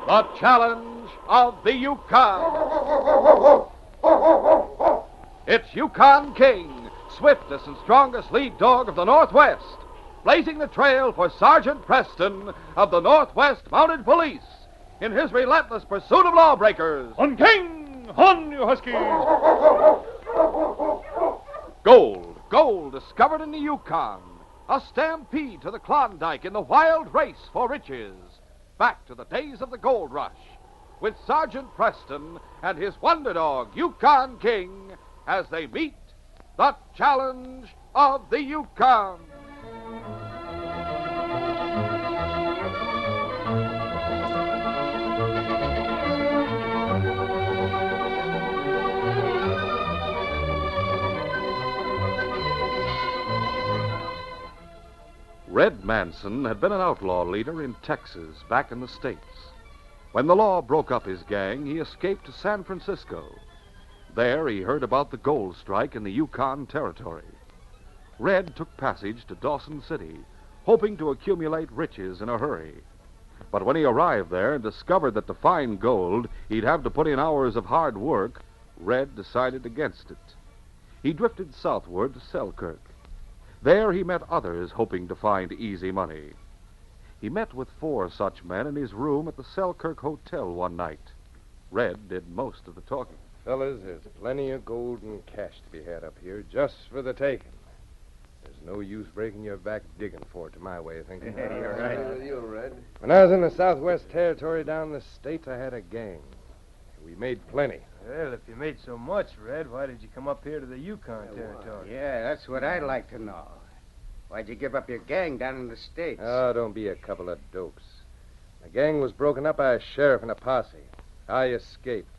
The challenge of the Yukon. It's Yukon King, swiftest and strongest lead dog of the Northwest, blazing the trail for Sergeant Preston of the Northwest Mounted Police in his relentless pursuit of lawbreakers. On King! On, you huskies! Gold discovered in the Yukon. A stampede to the Klondike in the wild race for riches. Back to the days of the gold rush with Sergeant Preston and his wonder dog, Yukon King, as they meet the challenge of the Yukon. Red Manson had been an outlaw leader in Texas back in the States. When the law broke up his gang, he escaped to San Francisco. There he heard about the gold strike in the Yukon Territory. Red took passage to Dawson City, hoping to accumulate riches in a hurry. But when he arrived there and discovered that to find gold, he'd have to put in hours of hard work, Red decided against it. He drifted southward to Selkirk. There he met others hoping to find easy money. He met with 4 such men in his room at the Selkirk Hotel one night. Red did most of the talking. Fellas, there's plenty of gold and cash to be had up here just for the taking. There's no use breaking your back digging for it, to my way of thinking. Yeah, you're right. You're Red. When I was in the Southwest Territory down in the States, I had a gang. We made plenty. Well, if you made so much, Red, why did you come up here to the Yukon Territory? Yeah, that's what I'd like to know. Why'd you give up your gang down in the States? Oh, don't be a couple of dopes. My gang was broken up by a sheriff and a posse. I escaped.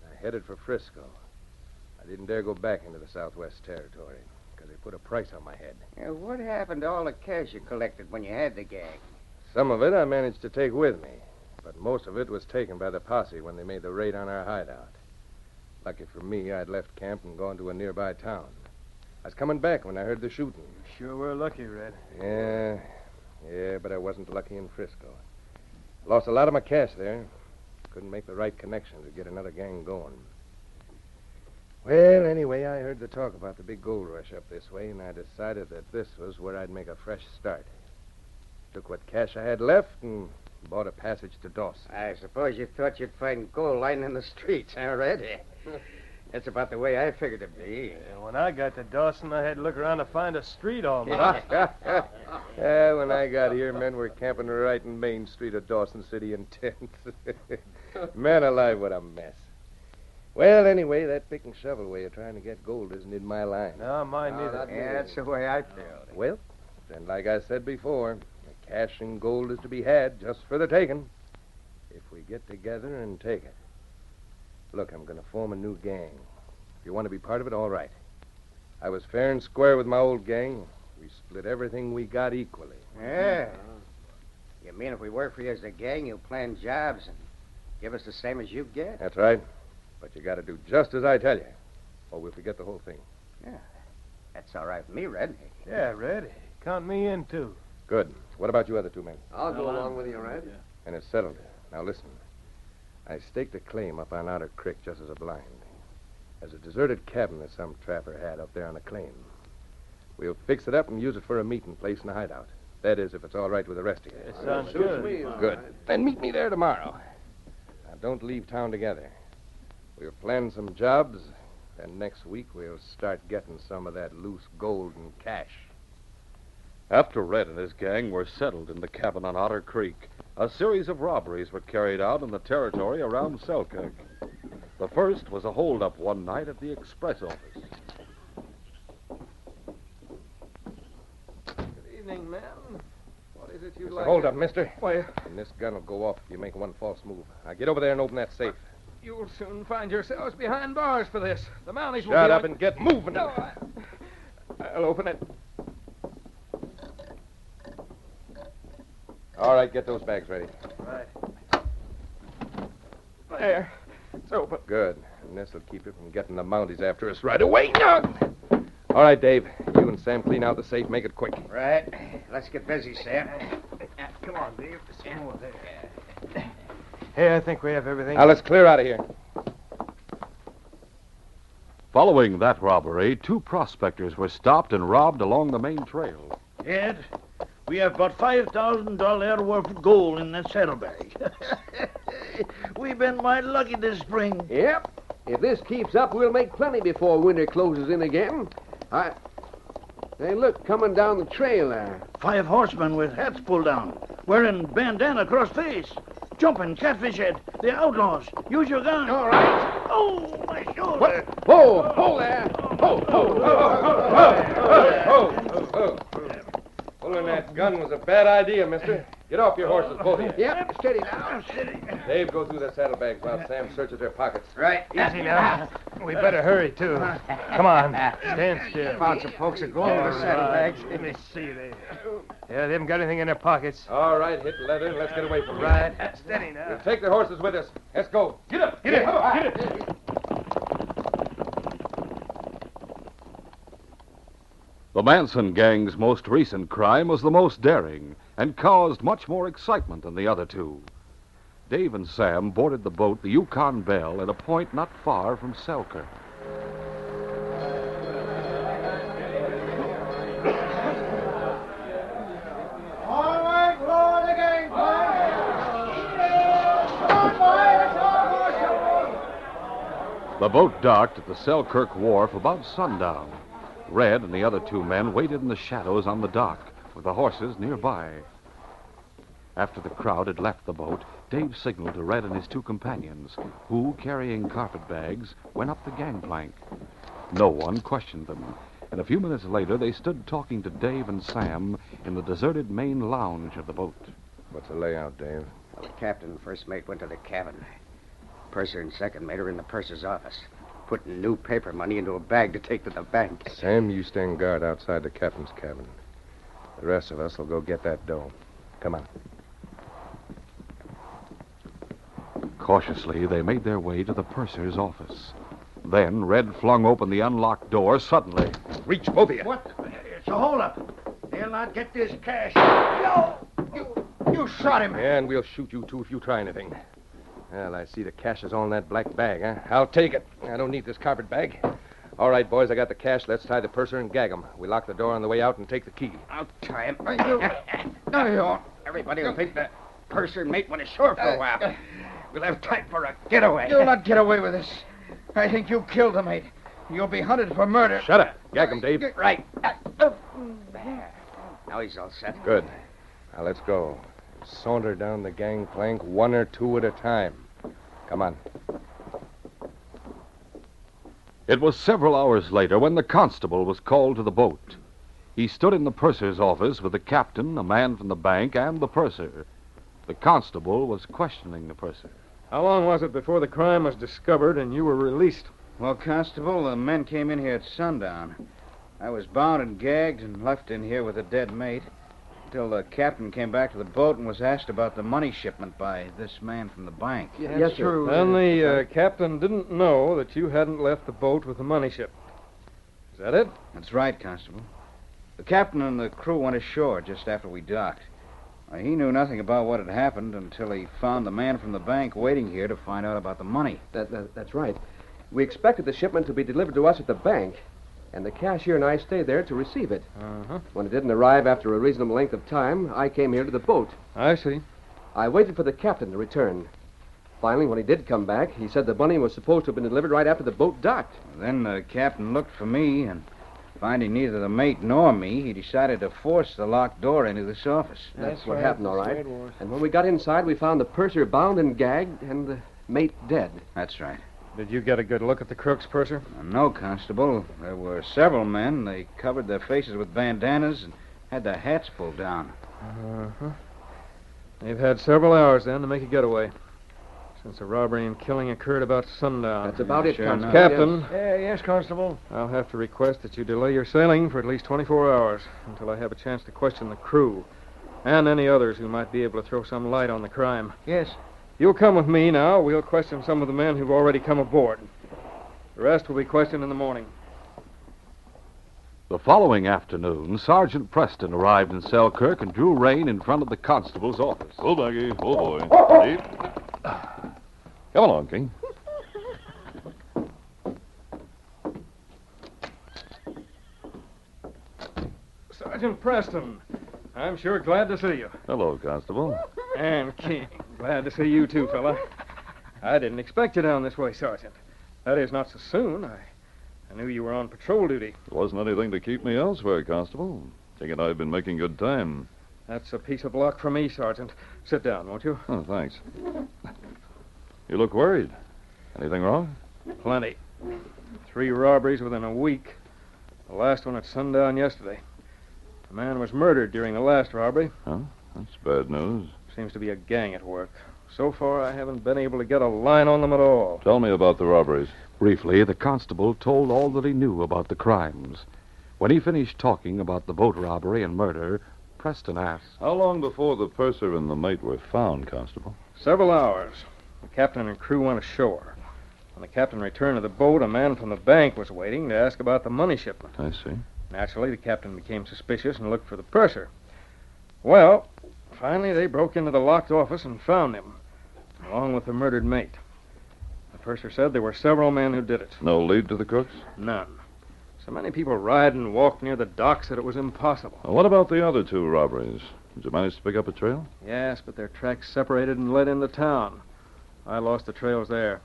I headed for Frisco. I didn't dare go back into the Southwest Territory because they put a price on my head. Yeah, what happened to all the cash you collected when you had the gang? Some of it I managed to take with me, but most of it was taken by the posse when they made the raid on our hideout. Lucky for me, I'd left camp and gone to a nearby town. I was coming back when I heard the shooting. Sure were lucky, Red. Yeah, but I wasn't lucky in Frisco. Lost a lot of my cash there. Couldn't make the right connection to get another gang going. Well, anyway, I heard the talk about the big gold rush up this way, and I decided that this was where I'd make a fresh start. Took what cash I had left and bought a passage to Dawson. I suppose you thought you'd find gold lying in the streets, huh, Red? That's about the way I figured it'd be. Yeah, when I got to Dawson, I had to look around to find a street almost. Yeah, when I got here, men were camping right in Main Street of Dawson City in tents. Man alive, what a mess. Well, anyway, that pick and shovel way of trying to get gold isn't in my line. No, mine neither. Yeah, that's the way I feel. Well, then, like I said before, the cash and gold is to be had just for the taking. If we get together and take it. Look, I'm going to form a new gang. If you want to be part of it, all right. I was fair and square with my old gang. We split everything we got equally. Yeah. You mean if we work for you as a gang, you'll plan jobs and give us the same as you get? That's right. But you got to do just as I tell you, or we'll forget the whole thing. Yeah. That's all right with me, Red. Yeah, Red. Count me in, too. Good. What about you other 2 men? I'll go along with you, Red. And it's settled. Now, listen. I staked a claim up on Otter Creek just as a blind. There's a deserted cabin that some trapper had up there on the claim. We'll fix it up and use it for a meeting place in the hideout. That is, if it's all right with the rest of you. It sounds good. Good. Then meet me there tomorrow. Now, don't leave town together. We'll plan some jobs, and next week we'll start getting some of that loose gold and cash. After Red and his gang were settled in the cabin on Otter Creek, a series of robberies were carried out in the territory around Selkirk. The first was a holdup one night at the express office. Good evening, ma'am. What is it you'd like? Hold up, mister. Why, And this gun will go off if you make one false move. Now get over there and open that safe. you'll soon find yourselves behind bars for this. The Mounties will Shut be up and get moving. No, I'll open it. All right, get those bags ready. Right. There. It's open. Good. And this will keep you from getting the Mounties after us right away. No. All right, Dave. You and Sam clean out the safe. Make it quick. Right. Let's get busy, Sam. Come on, Dave. Some more there. Hey, I think we have everything. Now, let's clear out of here. Following that robbery, 2 prospectors were stopped and robbed along the main trail. Ed, we have about $5,000 worth of gold in that saddlebag. We've been mighty lucky this spring. Yep. If this keeps up, we'll make plenty before winter closes in again. Hey, look, coming down the trail there. 5 horsemen with hats pulled down, wearing bandana across face. Jumping, catfish head. The outlaws. Use your gun. All right. Oh, my shoulder. Whoa there. Ho! Pulling that gun was a bad idea, mister. Get off your horses, both of you. Yep, steady now. Dave, go through the saddlebags while Sam searches their pockets. Right. Easy now. We better hurry, too. Come on. Stand still. Found some pokes of gold in the saddlebags. Let me see. They haven't got anything in their pockets. All right, hit leather and let's get away from here. Right. Steady now. We'll take the horses with us. Let's go. Get up. Get it. The Manson gang's most recent crime was the most daring and caused much more excitement than the other 2. Dave and Sam boarded the boat, the Yukon Belle, at a point not far from Selkirk. All right, lower the gangplank. The boat docked at the Selkirk wharf about sundown. Red and the other 2 men waited in the shadows on the dock, with the horses nearby. After the crowd had left the boat, Dave signaled to Red and his 2 companions, who, carrying carpetbags, went up the gangplank. No one questioned them, and a few minutes later they stood talking to Dave and Sam in the deserted main lounge of the boat. What's the layout, Dave? Well, the captain and first mate went to the cabin. Purser and second mate are in the purser's office, putting new paper money into a bag to take to the bank. Sam, you stand guard outside the captain's cabin. The rest of us will go get that dough. Come on. Cautiously, they made their way to the purser's office. Then Red flung open the unlocked door suddenly. Reach, both of you. What? It's a holdup. They'll not get this cash. No! You shot him. Yeah, and we'll shoot you, too, if you try anything. Well, I see the cash is all in that black bag, huh? I'll take it. I don't need this carpet bag. All right, boys, I got the cash. Let's tie the purser and gag him. We lock the door on the way out and take the key. I'll tie him. No, you won't. Everybody will think the purser and mate went ashore for a while. We'll have time for a getaway. You'll not get away with this. I think you killed the mate. You'll be hunted for murder. Shut up. Gag him, Dave. Right. Now he's all set. Good. Now, let's go. Saunter down the gangplank 1 or 2 at a time. Come on. It was several hours later when the constable was called to the boat. He stood in the purser's office with the captain, a man from the bank, and the purser. The constable was questioning the purser. How long was it before the crime was discovered and you were released? Well, Constable, the men came in here at sundown. I was bound and gagged and left in here with a dead mate until the captain came back to the boat and was asked about the money shipment by this man from the bank. Yes, sir. And the captain didn't know that you hadn't left the boat with the money ship. Is that it? That's right, Constable. The captain and the crew went ashore just after we docked. He knew nothing about what had happened until he found the man from the bank waiting here to find out about the money. That's right. We expected the shipment to be delivered to us at the bank, and the cashier and I stayed there to receive it. Uh-huh. When it didn't arrive after a reasonable length of time, I came here to the boat. I see. I waited for the captain to return. Finally, when he did come back, he said the money was supposed to have been delivered right after the boat docked. Then the captain looked for me, and finding neither the mate nor me, he decided to force the locked door into this office. That's what happened, all right. And when we got inside, we found the purser bound and gagged and the mate dead. That's right. Did you get a good look at the crooks, purser? No, Constable. There were several men. They covered their faces with bandanas and had their hats pulled down. Uh-huh. They've had several hours, then, to make a getaway. Since the robbery and killing occurred about sundown. That's about it, sure Constable. Captain, Yes, Constable. I'll have to request that you delay your sailing for at least 24 hours until I have a chance to question the crew and any others who might be able to throw some light on the crime. Yes. You'll come with me now. We'll question some of the men who've already come aboard. The rest will be questioned in the morning. The following afternoon, Sergeant Preston arrived in Selkirk and drew rein in front of the constable's office. Go, Maggie. Oh, boy. Steve. Come along, King. Sergeant Preston, I'm sure glad to see you. Hello, Constable. And King, glad to see you too, fella. I didn't expect you down this way, Sergeant. That is, not so soon. I knew you were on patrol duty. There wasn't anything to keep me elsewhere, Constable. King and I have been making good time. That's a piece of luck for me, Sergeant. Sit down, won't you? Oh, thanks. You look worried. Anything wrong? Plenty. 3 robberies within a week. The last one at sundown yesterday. A man was murdered during the last robbery. Oh, that's bad news. Seems to be a gang at work. So far, I haven't been able to get a line on them at all. Tell me about the robberies. Briefly, the constable told all that he knew about the crimes. When he finished talking about the boat robbery and murder, Preston asked, How long before the purser and the mate were found, Constable? Several hours. The captain and crew went ashore. When the captain returned to the boat, a man from the bank was waiting to ask about the money shipment. I see. Naturally, the captain became suspicious and looked for the purser. Well, finally they broke into the locked office and found him, along with the murdered mate. The purser said there were several men who did it. No lead to the crooks? None. So many people ride and walk near the docks that it was impossible. What about the other 2 robberies? Did you manage to pick up a trail? Yes, but their tracks separated and led into town. I lost the trails there.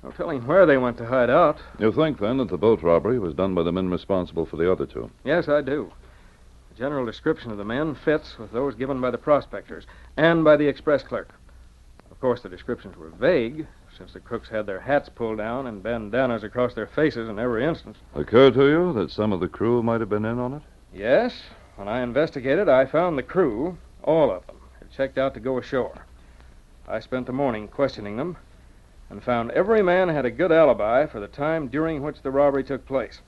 No telling where they went to hide out. You think, then, that the boat robbery was done by the men responsible for the other 2? Yes, I do. The general description of the men fits with those given by the prospectors and by the express clerk. Of course, the descriptions were vague, since the crooks had their hats pulled down and bandanas across their faces in every instance. Occurred to you that some of the crew might have been in on it? Yes. When I investigated, I found the crew, all of them, had checked out to go ashore. I spent the morning questioning them and found every man had a good alibi for the time during which the robbery took place.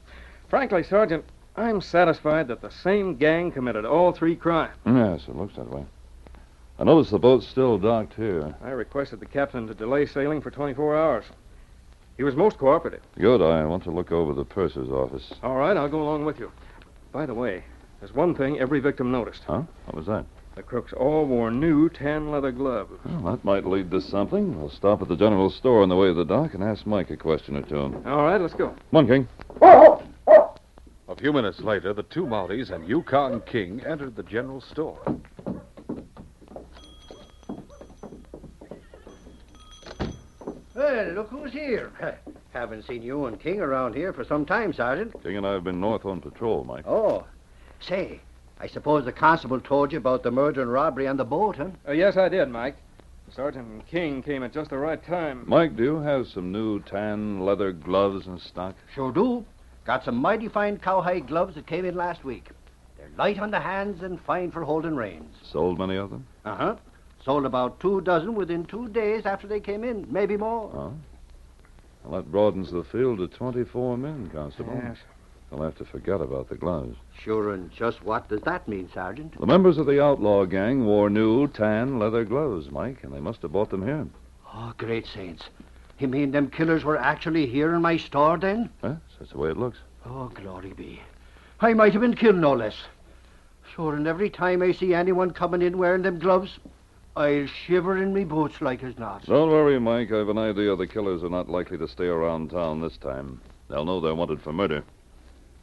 Frankly, Sergeant, I'm satisfied that the same gang committed all 3 crimes. Yes, it looks that way. I notice the boat's still docked here. I requested the captain to delay sailing for 24 hours. He was most cooperative. Good. I want to look over the purser's office. All right, I'll go along with you. By the way, there's one thing every victim noticed. Huh? What was that? The crooks all wore new tan leather gloves. Well, that might lead to something. We'll stop at the general store on the way to the dock and ask Mike a question or 2. All right, let's go. Come on, King. A few minutes later, the 2 Mounties and Yukon King entered the general store. Well, look who's here. Haven't seen you and King around here for some time, Sergeant. King and I have been north on patrol, Mike. Oh. Say, I suppose the constable told you about the murder and robbery on the boat, huh? Yes, I did, Mike. Sergeant King came at just the right time. Mike, do you have some new tan leather gloves in stock? Sure do. Got some mighty fine cowhide gloves that came in last week. They're light on the hands and fine for holding reins. Sold many of them? Uh-huh. Sold about 2 dozen within 2 days after they came in, maybe more. Oh. Well, that broadens the field to 24 men, Constable. Yes. You'll have to forget about the gloves. Sure, and just what does that mean, Sergeant? The members of the outlaw gang wore new tan leather gloves, Mike, and they must have bought them here. Oh, great saints. You mean them killers were actually here in my store, then? Yes, that's the way it looks. Oh, glory be. I might have been killed, no less. Sure, and every time I see anyone coming in wearing them gloves, I'll shiver in me boots like as not. Don't worry, Mike. I've an idea the killers are not likely to stay around town this time. They'll know they're wanted for murder.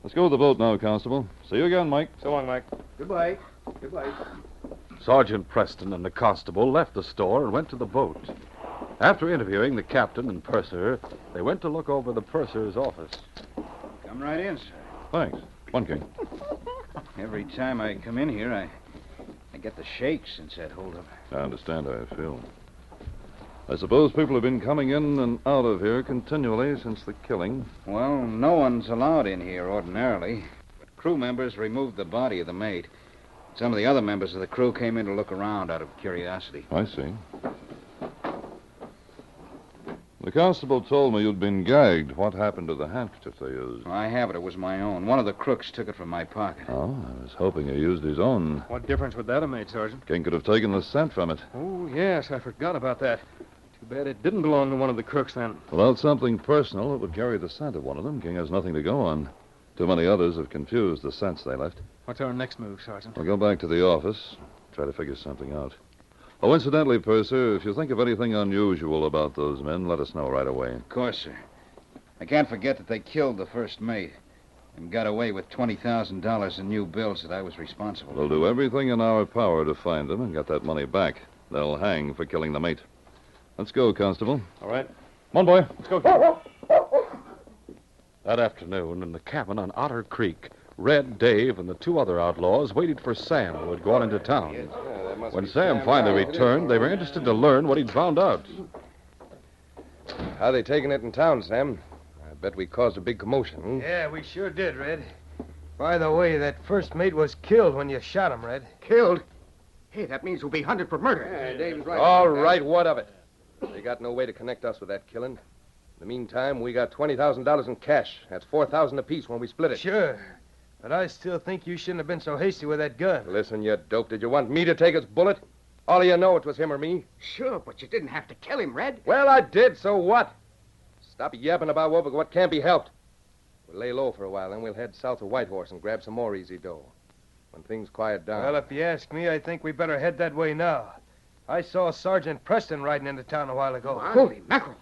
Let's go to the boat now, Constable. See you again, Mike. So long, Mike. Goodbye. Goodbye. Sergeant Preston and the constable left the store and went to the boat. After interviewing the captain and purser, they went to look over the purser's office. Come right in, sir. Thanks. One, King. Every time I come in here, I get the shakes since that holdup. I understand how you feel. I suppose people have been coming in and out of here continually since the killing. Well, no one's allowed in here ordinarily. But crew members removed the body of the mate. Some of the other members of the crew came in to look around out of curiosity. I see. The constable told me you'd been gagged. What happened to the handkerchief they used? I have it. It was my own. One of the crooks took it from my pocket. Oh, I was hoping he used his own. What difference would that have made, Sergeant? King could have taken the scent from it. Oh, yes, I forgot about that. Too bad it didn't belong to one of the crooks, then. Without something personal, it would carry the scent of one of them. King has nothing to go on. Too many others have confused the scents they left. What's our next move, Sergeant? We'll go back to the office, try to figure something out. Oh, incidentally, Purser, if you think of anything unusual about those men, let us know right away. Of course, sir. I can't forget that they killed the first mate and got away with $20,000 in new bills that I was responsible for. We'll do everything in our power to find them and get that money back. They'll hang for killing the mate. Let's go, Constable. All right. Come on, boy. Let's go. That afternoon, in the cabin on Otter Creek, Red, Dave, and the two other outlaws waited for Sam, who had gone into town. When Sam finally returned, they were interested to learn what he'd found out. How they taking it in town, Sam? I bet we caused a big commotion. Hmm? Yeah, we sure did, Red. By the way, that first mate was killed when you shot him, Red. Killed? Hey, that means we'll be hunted for murder. Yeah, Dave's right. All right, what of it? They got no way to connect us with that killing. In the meantime, we got $20,000 in cash. That's $4,000 apiece when we split it. Sure. But I still think you shouldn't have been so hasty with that gun. Listen, you dope. Did you want me to take his bullet? All of you know it was him or me. Sure, but you didn't have to kill him, Red. Well, I did, so what? Stop yapping about what can't be helped. We'll lay low for a while, then we'll head south of Whitehorse and grab some more easy dough. When things quiet down. Well, if you ask me, I think we better head that way now. I saw Sergeant Preston riding into town a while ago. Holy mackerel.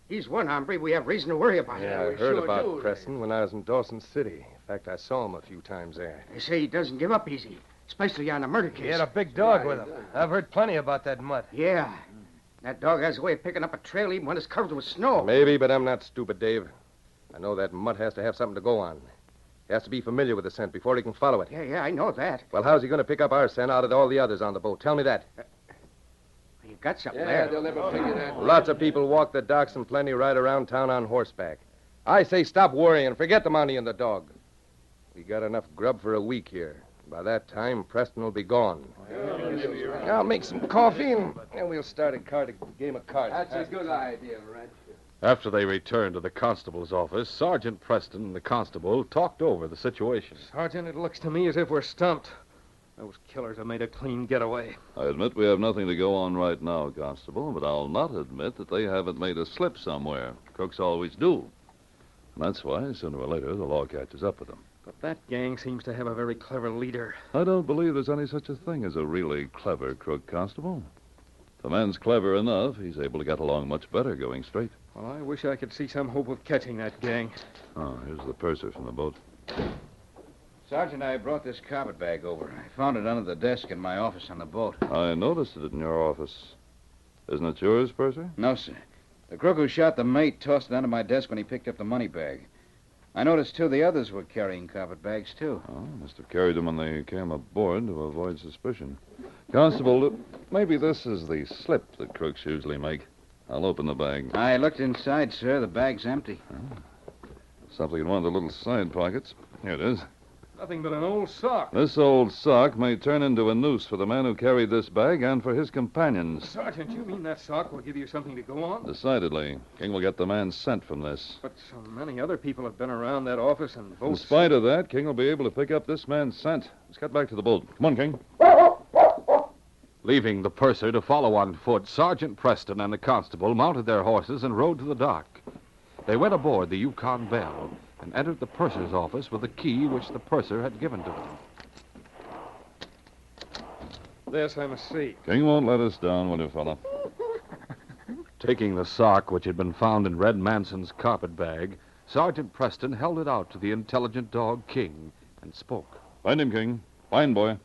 He's one hombre we have reason to worry about. Yeah, I heard about Preston when I was in Dawson City. In fact, I saw him a few times there. They say he doesn't give up easy, especially on a murder case. He had a big dog with him. I've heard plenty about that mutt. Yeah. That dog has a way of picking up a trail even when it's covered with snow. Maybe, but I'm not stupid, Dave. I know that mutt has to have something to go on. He has to be familiar with the scent before he can follow it. Yeah, I know that. Well, how's he going to pick up our scent out of all the others on the boat? Tell me that. You got something Yeah, there. they'll never figure that. Lots of people walk the docks and plenty ride around town on horseback. I say stop worrying. Forget the Mountie and the dog. We got enough grub for a week here. By that time, Preston will be gone. I'll make some coffee and we'll start a game of cards. That's a good idea, Red. After they returned to the constable's office, Sergeant Preston and the constable talked over the situation. Sergeant, it looks to me as if we're stumped. Those killers have made a clean getaway. I admit we have nothing to go on right now, Constable, but I'll not admit that they haven't made a slip somewhere. Crooks always do. And that's why, sooner or later, the law catches up with them. But that gang seems to have a very clever leader. I don't believe there's any such a thing as a really clever crook, Constable. If a man's clever enough, he's able to get along much better going straight. Well, I wish I could see some hope of catching that gang. Oh, here's the purser from the boat. Sergeant, I brought this carpetbag over. I found it under the desk in my office on the boat. I noticed it in your office. Isn't it yours, purser? No, sir. The crook who shot the mate tossed it under my desk when he picked up the money bag. I noticed, too, the others were carrying carpetbags, too. Oh, must have carried them when they came aboard to avoid suspicion. Constable, maybe this is the slip that crooks usually make. I'll open the bag. I looked inside, sir. The bag's empty. Something in one of the little side pockets. Here it is. Nothing but an old sock. This old sock may turn into a noose for the man who carried this bag and for his companions. Sergeant, you mean that sock will give you something to go on? Decidedly. King will get the man sent from this. But so many other people have been around that office and both... In spite of that, King will be able to pick up this man's scent. Let's get back to the boat. Come on, King. Leaving the purser to follow on foot, Sergeant Preston and the constable mounted their horses and rode to the dock. They went aboard the Yukon Belle and entered the purser's office with the key which the purser had given to them. This I must see. King won't let us down, will you, fella? Taking the sock which had been found in Red Manson's carpet bag, Sergeant Preston held it out to the intelligent dog King and spoke. Find him, King. Fine boy.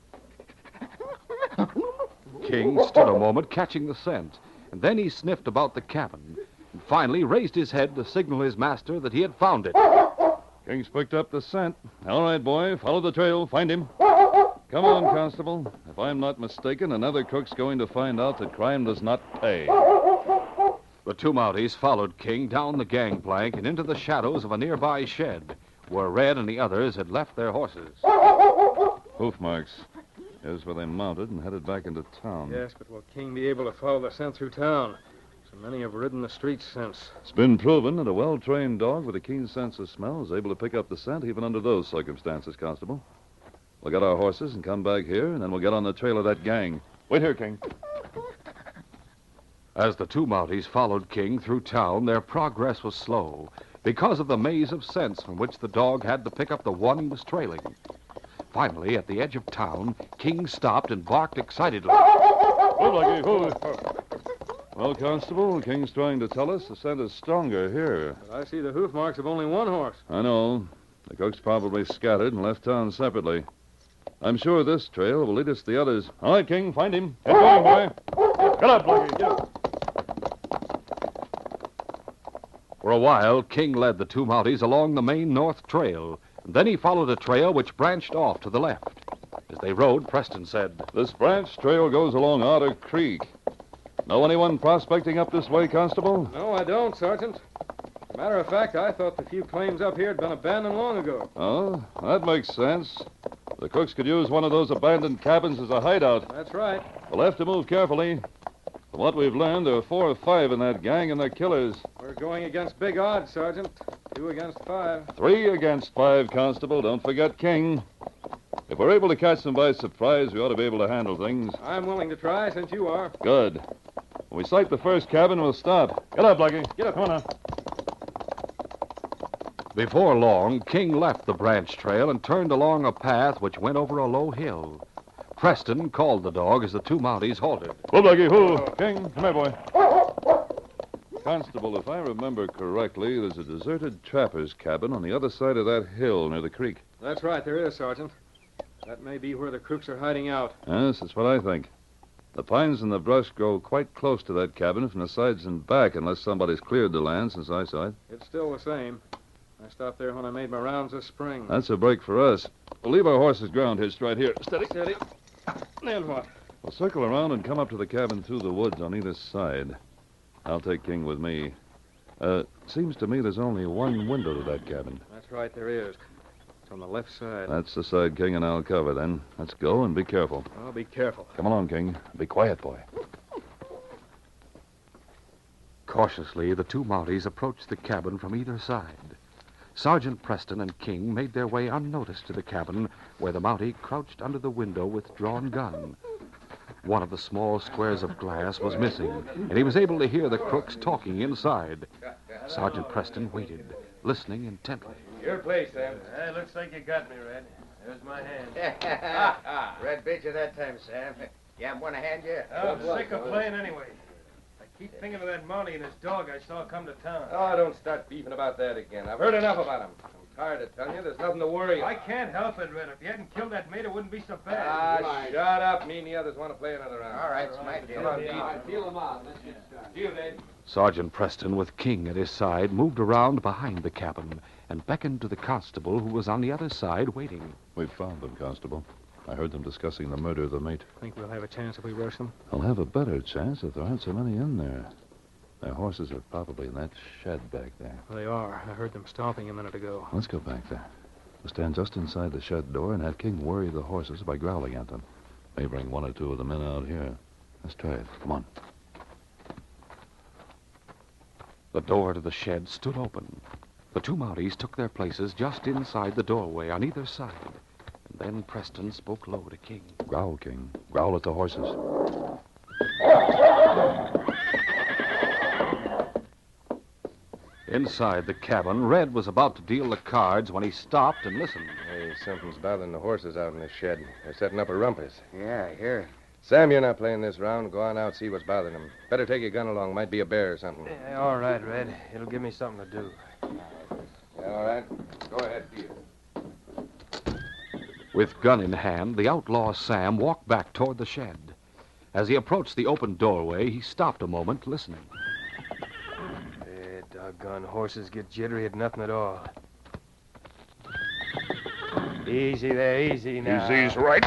King stood a moment catching the scent, and then he sniffed about the cabin, and finally raised his head to signal his master that he had found it. King's picked up the scent. All right, boy. Follow the trail. Find him. Come on, Constable. If I'm not mistaken, another crook's going to find out that crime does not pay. The two Mounties followed King down the gangplank and into the shadows of a nearby shed, where Red and the others had left their horses. Hoof marks. Here's where they mounted and headed back into town. Yes, but will King be able to follow the scent through town? So many have ridden the streets since. It's been proven that a well-trained dog with a keen sense of smell is able to pick up the scent even under those circumstances, Constable. We'll get our horses and come back here, and then we'll get on the trail of that gang. Wait here, King. As the two Mounties followed King through town, their progress was slow because of the maze of scents from which the dog had to pick up the one he was trailing. Finally, at the edge of town, King stopped and barked excitedly. Blackie, who? Well, Constable, King's trying to tell us the scent is stronger here. But I see the hoof marks of only one horse. I know. The cook's probably scattered and left town separately. I'm sure this trail will lead us to the others. All right, King, find him. Get going, boy. Get up, Blackie. Get up. For a while, King led the two Mounties along the main north trail. And then he followed a trail which branched off to the left. As they rode, Preston said, This branch trail goes along Otter Creek. Know anyone prospecting up this way, Constable? No, I don't, Sergeant. As a matter of fact, I thought the few claims up here had been abandoned long ago. Oh, that makes sense. The cooks could use one of those abandoned cabins as a hideout. That's right. We'll have to move carefully. From what we've learned, there are 4 or 5 in that gang, and they're killers. We're going against big odds, Sergeant. 2 against 5. 3 against 5, Constable. Don't forget King. If we're able to catch them by surprise, we ought to be able to handle things. I'm willing to try, since you are. Good. When we sight the first cabin, we'll stop. Get up, Blackie. Get up. Come on now. Before long, King left the branch trail and turned along a path which went over a low hill. Preston called the dog as the two Mounties halted. Who, Blackie, who? King, come here, boy. Constable, if I remember correctly, there's a deserted trapper's cabin on the other side of that hill near the creek. That's right, there is, Sergeant. That may be where the crooks are hiding out. Yes, that's what I think. The pines and the brush grow quite close to that cabin from the sides and back, unless somebody's cleared the land since I saw it. It's still the same. I stopped there when I made my rounds this spring. That's a break for us. We'll leave our horses ground hitched right here. Steady. Steady. Then what? We'll circle around and come up to the cabin through the woods on either side. I'll take King with me. Seems to me there's only one window to that cabin. That's right, there is. It's on the left side. That's the side King and I'll cover, then. Let's go and be careful. I'll be careful. Come along, King. Be quiet, boy. Cautiously, the two Mounties approached the cabin from either side. Sergeant Preston and King made their way unnoticed to the cabin where the Mountie crouched under the window with drawn gun. One of the small squares of glass was missing, and he was able to hear the crooks talking inside. Sergeant Preston waited, listening intently. Your place, Sam. Looks like you got me, Red. There's my hand. Red beat you that time, Sam. You have one to hand you? I'm sick of playing anyway. I keep thinking of that Mountie and his dog I saw come to town. Oh, don't start beefing about that again. I've heard enough about him. I'm tired of telling you there's nothing to worry I about. can't help it, Red. If you hadn't killed that mate, it wouldn't be so bad. Shut up. Me and the others want to play another round. All right, it's my deal. Come on, Pete. Feel him out. Let's get started. You, Dave. Sergeant Preston, with King at his side, moved around behind the cabin and beckoned to the constable who was on the other side waiting. We've found them, Constable. I heard them discussing the murder of the mate. Think we'll have a chance if we rush them? I'll have a better chance if there aren't so many in there. Their horses are probably in that shed back there. They are. I heard them stomping a minute ago. Let's go back there. We'll stand just inside the shed door and have King worry the horses by growling at them. May bring 1 or 2 of the men out here. Let's try it. Come on. The door to the shed stood open. The two Mounties took their places just inside the doorway on either side. And then Preston spoke low to King. Growl, King. Growl at the horses. Inside the cabin, Red was about to deal the cards when he stopped and listened. Hey, something's bothering the horses out in the shed. They're setting up a rumpus. Yeah, I hear. Sam, you're not playing this round. Go on out, see what's bothering them. Better take your gun along. Might be a bear or something. All right, Red. It'll give me something to do. Yeah, all right. Go ahead, Pierre. With gun in hand, the outlaw Sam walked back toward the shed. As he approached the open doorway, he stopped a moment, listening. Doggone horses get jittery at nothing at all. Easy there, easy now. Easy's right.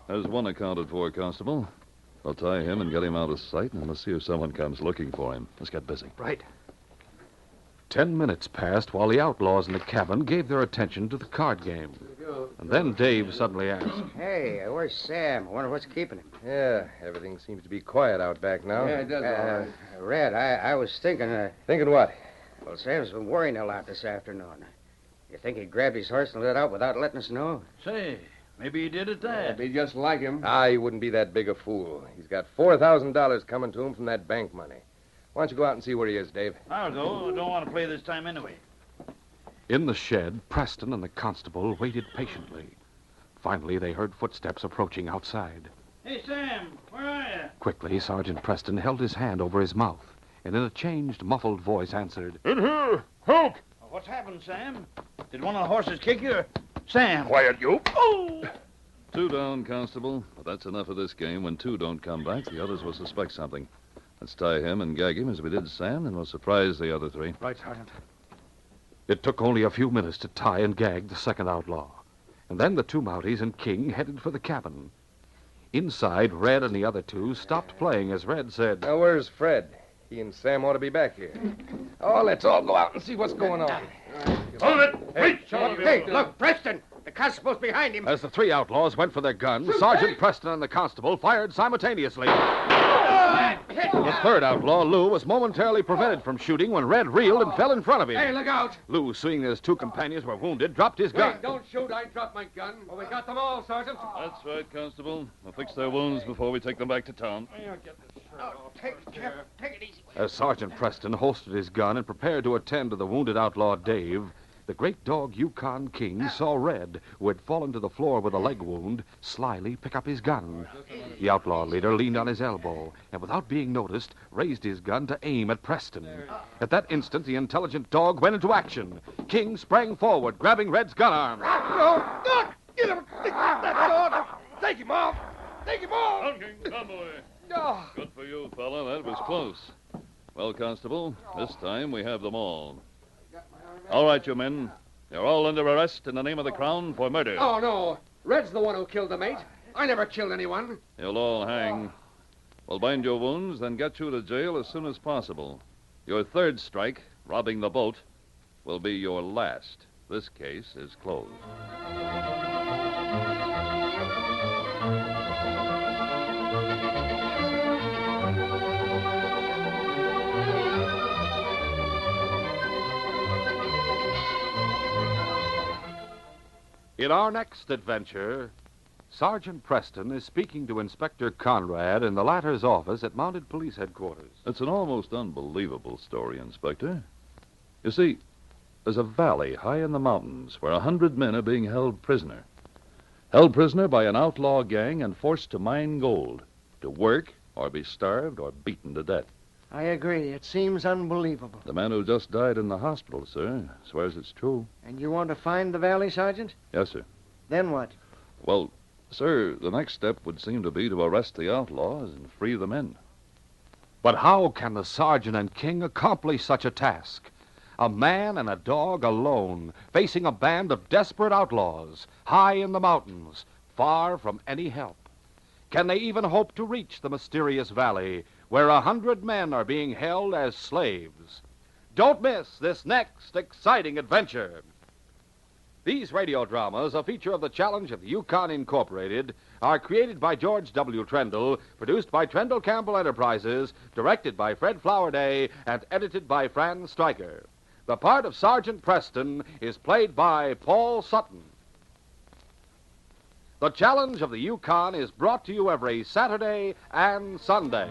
There's one accounted for, Constable. I'll tie him and get him out of sight, and let's see if someone comes looking for him. Let's get busy. Right. 10 minutes passed while the outlaws in the cabin gave their attention to the card game. And then Dave suddenly asked, Hey, where's Sam? I wonder what's keeping him. Yeah, everything seems to be quiet out back now. Yeah, it does. All right. Red, I was thinking, Thinking what? well, Sam's been worrying a lot this afternoon. You think he grabbed his horse and lit out without letting us know? Say, maybe he did at that. Be just like him. He wouldn't be that big a fool. He's got $4,000 coming to him from that bank money. Why don't you go out and see where he is, Dave? I'll go. I don't want to play this time anyway. In the shed, Preston and the constable waited patiently. Finally, they heard footsteps approaching outside. Hey, Sam, where are you? Quickly, Sergeant Preston held his hand over his mouth and in a changed, muffled voice answered, In here! Help! What's happened, Sam? Did one of the horses kick you? Sam! Quiet, you! Oh! 2 down, Constable. But that's enough of this game. When 2 don't come back, the others will suspect something. Let's tie him and gag him as we did Sam, and we'll surprise the other 3. Right, Sergeant. It took only a few minutes to tie and gag the second outlaw. And then the 2 Mounties and King headed for the cabin. Inside, Red and the other 2 stopped playing as Red said, Now, where's Fred? He and Sam ought to be back here. Oh, let's all go out and see what's going on. Hornet! Wait! Hey, look, Preston! The constable's behind him. As the 3 outlaws went for their guns, Sergeant Preston and the constable fired simultaneously. The 3rd outlaw, Lou, was momentarily prevented from shooting when Red reeled and fell in front of him. Hey, look out! Lou, seeing that his 2 companions were wounded, dropped his gun. Wait, don't shoot. I dropped my gun. Well, we got them all, Sergeant. That's right, Constable. We'll fix their wounds before we take them back to town. Take it easy. As Sergeant Preston holstered his gun and prepared to attend to the wounded outlaw Dave, the great dog Yukon King saw Red, who had fallen to the floor with a leg wound, slyly pick up his gun. The outlaw leader leaned on his elbow and, without being noticed, raised his gun to aim at Preston. At that instant, the intelligent dog went into action. King sprang forward, grabbing Red's gun arm. No! Get him! That dog! Take him off! Take him off! On, King, come away. Good for you, fella. That was close. Well, Constable, this time we have them all. All right, you men. You're all under arrest in the name of the Crown for murder. Oh, no. Red's the one who killed the mate. I never killed anyone. You'll all hang. We'll bind your wounds, then get you to jail as soon as possible. Your 3rd strike, robbing the boat, will be your last. This case is closed. In our next adventure, Sergeant Preston is speaking to Inspector Conrad in the latter's office at Mounted Police Headquarters. It's an almost unbelievable story, Inspector. You see, there's a valley high in the mountains where 100 men are being held prisoner. Held prisoner by an outlaw gang and forced to mine gold, to work or be starved or beaten to death. I agree. It seems unbelievable. The man who just died in the hospital, sir, swears it's true. And you want to find the valley, Sergeant? Yes, sir. Then what? Well, sir, the next step would seem to be to arrest the outlaws and free the men. But how can the sergeant and King accomplish such a task? A man and a dog alone, facing a band of desperate outlaws, high in the mountains, far from any help. Can they even hope to reach the mysterious valley where 100 men are being held as slaves? Don't miss this next exciting adventure. These radio dramas, a feature of the Challenge of the Yukon Incorporated, are created by George W. Trendle, produced by Trendle Campbell Enterprises, directed by Fred Flowerday, and edited by Fran Stryker. The part of Sergeant Preston is played by Paul Sutton. The Challenge of the Yukon is brought to you every Saturday and Sunday.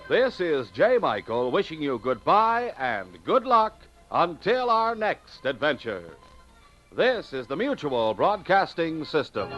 This is J. Michael wishing you goodbye and good luck until our next adventure. This is the Mutual Broadcasting System.